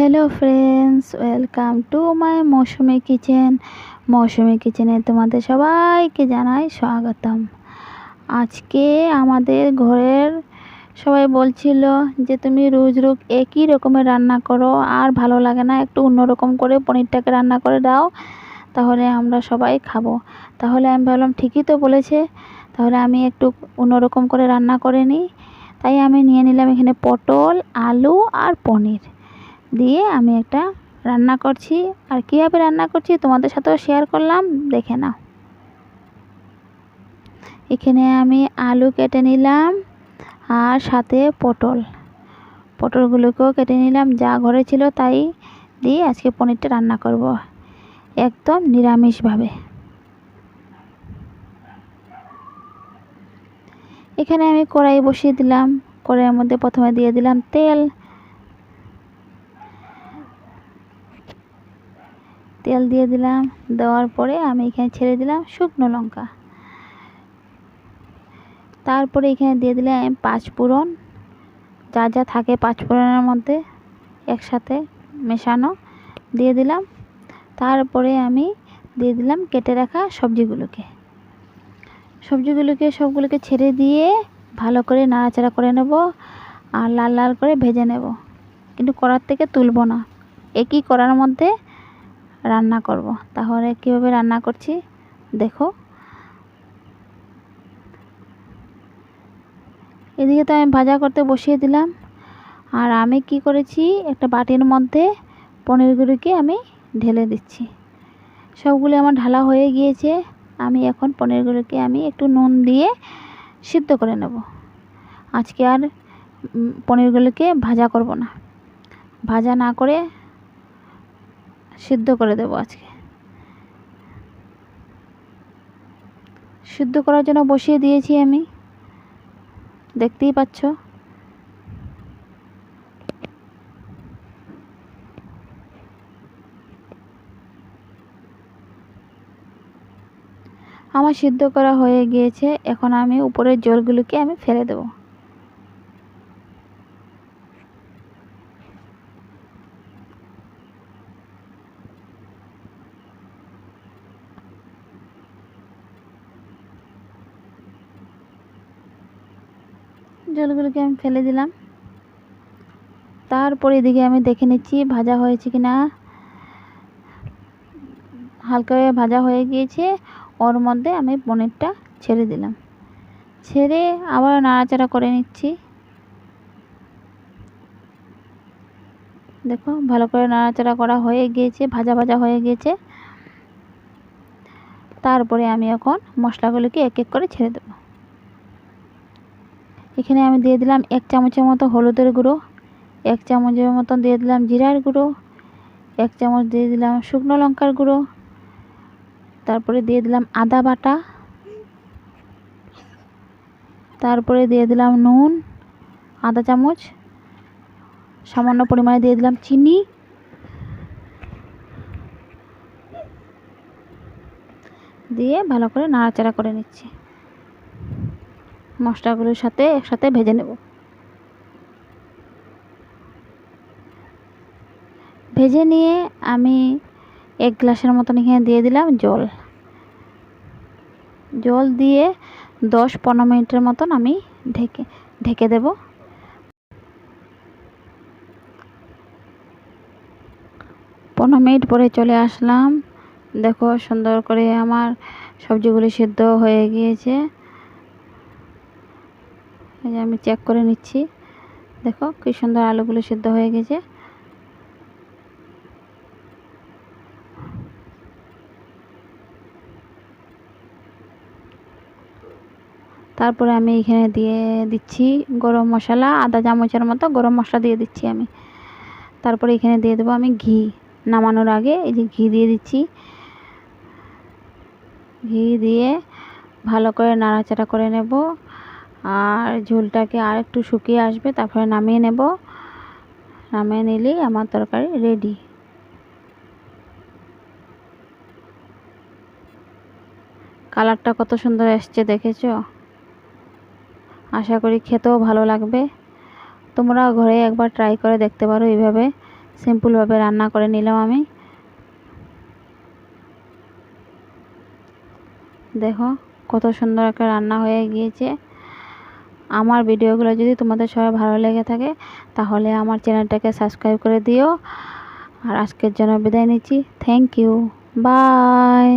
Hello friends, welcome to my Mousumi kitchen. Mousumi কিচেনে তোমাদের সবাইকে জানাই স্বাগতম। আজকে আমাদের ঘরের সবাই বলছিল যে তুমি রোজ রোজ একই রকমের রান্না করো, আর ভালো লাগে না, একটু অন্যরকম করে পনিরটাকে রান্না করে দাও, তাহলে আমরা সবাই খাবো। তাহলে আমি ভাবলাম ঠিকই তো বলেছে, তাহলে আমি একটু অন্যরকম করে রান্না করে নিই। তাই আমি নিয়ে নিলাম এখানে পটল, আলু আর পনির দিয়ে আমি একটা রান্না করছি। আর কীভাবে রান্না করছি তোমাদের সাথেও শেয়ার করলাম, দেখে নাও। এখানে আমি আলু কেটে নিলাম আর সাথে পটলগুলোকেও কেটে নিলাম, যা ঘরে ছিল তাই দিয়ে আজকে পনিরটা রান্না করব একদম নিরামিষভাবে। এখানে আমি কড়াই বসিয়ে দিলাম। কড়াইয়ের মধ্যে প্রথমে দিয়ে দিলাম তেল দিয়ে দিলাম। দেওয়ার পরে আমি এখানে ছেড়ে দিলাম শুকনো লঙ্কা। তারপরে এখানে দিয়ে দিলাম পাঁচফোড়ন, যা যা থাকে পাঁচফোড়নের মধ্যে একসাথে মেশানো দিয়ে দিলাম। তারপরে আমি দিয়ে দিলাম কেটে রাখা সবজিগুলোকে সবগুলোকে ছেড়ে দিয়ে ভালো করে নাড়াচাড়া করে নেব আর লাল লাল করে ভেজে নেব, কিন্তু কড়ার থেকে তুলব না, একই কড়ার মধ্যে রান্না করব। তাহলে কীভাবে রান্না করছি দেখো। এদিকে তো আমি ভাজা করতে বসিয়ে দিলাম, আর আমি কি করেছি, একটা বাটির মধ্যে পনিরগুলোকে আমি ঢেলে দিচ্ছি। সবগুলো আমার ঢালা হয়ে গিয়েছে। আমি এখন পনিরগুলোকে আমি একটু নুন দিয়ে সিদ্ধ করে নেব। আজকে আর পনিরগুলোকে ভাজা করব না, ভাজা না করে সিদ্ধ করে দেব। আজকে সিদ্ধ করার জন্য বসিয়ে দিয়েছি আমি, দেখতেই পাচ্ছ। আমার সিদ্ধ করা হয়ে গিয়েছে। এখন আমি উপরের জলগুলোকে আমি ফেলে দেব। জলগুলোকে আমি ফেলে দিলাম। তারপরে এদিকে আমি দেখে নিচ্ছি ভাজা হয়েছে কিনা। হালকা ভাজা হয়ে গিয়েছে। ওর মধ্যে আমি পনিরটা ছেড়ে দিলাম, ছেড়ে আবার নাড়াচাড়া করে নিচ্ছি। দেখো ভালো করে নাড়াচাড়া করা হয়ে গিয়েছে, ভাজা ভাজা হয়ে গিয়েছে। তারপরে আমি এখন মশলাগুলোকে এক এক করে ছেড়ে দেব। এখানে আমি দিয়ে দিলাম 1 চামচের মতো হলুদের গুঁড়ো, 1 চামচের মতো দিয়ে দিলাম জিরার গুঁড়ো, 1 চামচ দিয়ে দিলাম শুকনো লঙ্কার গুঁড়ো, তারপরে দিয়ে দিলাম আদা বাটা, তারপরে দিয়ে দিলাম নুন আধা চামচ, সামান্য পরিমাণে দিয়ে দিলাম চিনি, দিয়ে ভালো করে নাড়াচাড়া করে নিচ্ছি। মশলাগুলোর সাথে একসাথে ভেজে নেব। ভেজে নিয়ে আমি 1 গ্লাসের মতন এখানে দিয়ে দিলাম জল দিয়ে 10-15 মিনিটের মতন আমি ঢেকে দেব। 15 মিনিট পরে চলে আসলাম। দেখো সুন্দর করে আমার সবজিগুলি সিদ্ধ হয়ে গিয়েছে। এই যে আমি চেক করে নিচ্ছি, দেখো কি সুন্দর আলুগুলো সিদ্ধ হয়ে গেছে। তারপরে আমি এখানে দিয়ে দিচ্ছি গরম মশলা, আধা চামচের মতো গরম মশলা দিয়ে দিচ্ছি আমি। তারপরে এখানে দিয়ে দেবো আমি ঘি। নামানোর আগে এই যে ঘি দিয়ে দিচ্ছি। ঘি দিয়ে ভালো করে নাড়াচাড়া করে নেব, আর ঝোলটাকে আর একটু শুকিয়ে আসবে, তারপরে নামিয়ে নেব। নামিয়ে নিলেই আমার তরকারি রেডি। কালারটা কত সুন্দর এসছে দেখেছো? আশা করি খেতেও ভালো লাগবে। তোমরা ঘরে একবার ট্রাই করে দেখতে পারো এইভাবে। সিম্পলভাবে রান্না করে নিলাম আমি। দেখো কত সুন্দর একটা রান্না হয়ে গিয়েছে। আমার ভিডিওগুলো যদি তোমাদের সবাই ভালো লেগে থাকে তাহলে আমার চ্যানেলটাকে সাবস্ক্রাইব করে দিও। আর আজকের জন্য বিদায় নিচ্ছি। Thank you, by.